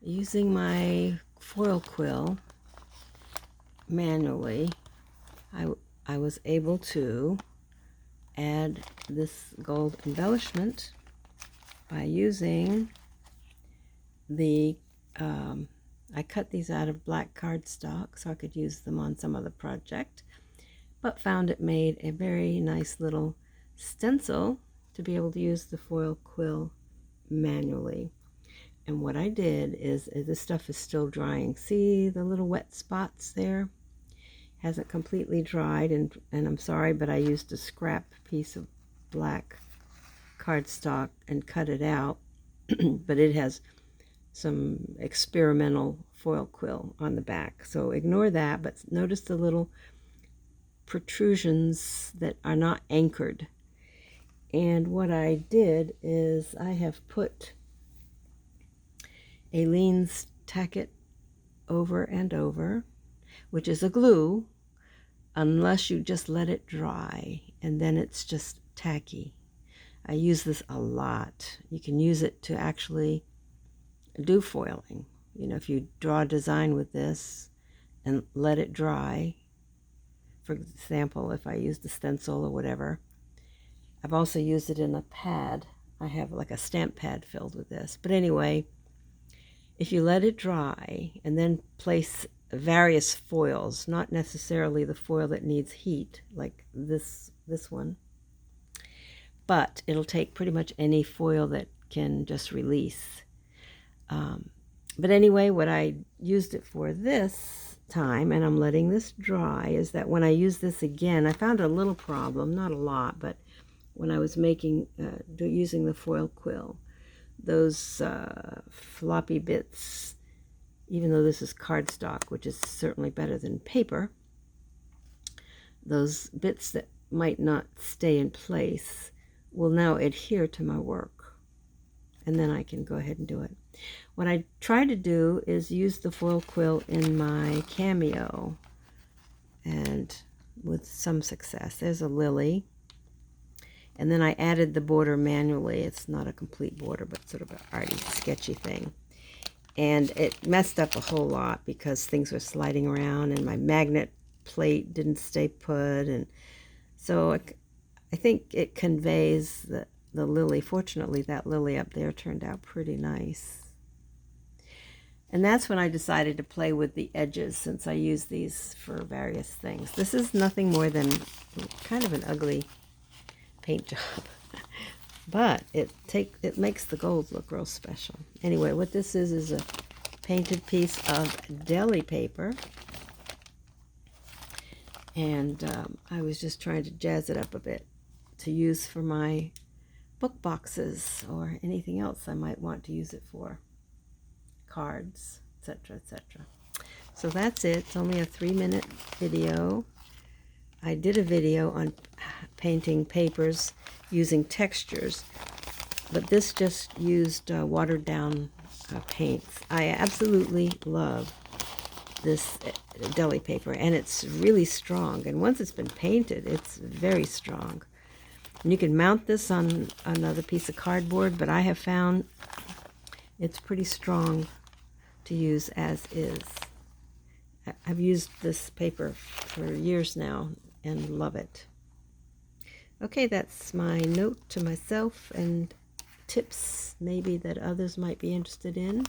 using my foil quill manually, I was able to add this gold embellishment by using the, I cut these out of black cardstock so I could use them on some other project, but found it made a very nice little stencil to be able to use the foil quill manually. And what I did is, this stuff is still drying. See the little wet spots there? Hasn't completely dried, and I'm sorry, but I used a scrap piece of black cardstock and cut it out. But it has some experimental foil quill on the back, so ignore that, but notice the little protrusions that are not anchored. And what I did is I have put Aleene's Tack It over and over, which is a glue, unless you just let it dry, and then it's just tacky. I use this a lot. You can use it to actually do foiling. You know, if you draw a design with this and let it dry, for example, if I use the stencil or whatever. I've also used it in a pad. I have like a stamp pad filled with this. But anyway, if you let it dry and then place various foils, not necessarily the foil that needs heat, like this one, but it'll take pretty much any foil that can just release. But anyway, what I used it for this time, and I'm letting this dry, is that when I use this again, I found a little problem, not a lot, but when I was making, using the foil quill, those floppy bits, even though this is cardstock, which is certainly better than paper, those bits that might not stay in place will now adhere to my work. And then I can go ahead and do it. What I try to do is use the foil quill in my cameo, and with some success. There's a lily. And then I added the border manually. It's not a complete border, but sort of an arty, sketchy thing. And it messed up a whole lot because things were sliding around and my magnet plate didn't stay put. And so I think it conveys the lily. Fortunately, that lily up there turned out pretty nice. And that's when I decided to play with the edges, since I use these for various things. This is nothing more than kind of an ugly paint job, but it makes the gold look real special. Anyway, what this is a painted piece of deli paper, and I was just trying to jazz it up a bit to use for my book boxes or anything else I might want to use it for, cards, etc., etc. So that's it. It's only a 3-minute video. I did a video on painting papers using textures, but this just used watered down paints. I absolutely love this deli paper, and it's really strong, and once it's been painted, it's very strong. And you can mount this on another piece of cardboard, but I have found it's pretty strong to use as is. I've used this paper for years now and love it. Okay, that's my note to myself and tips maybe that others might be interested in.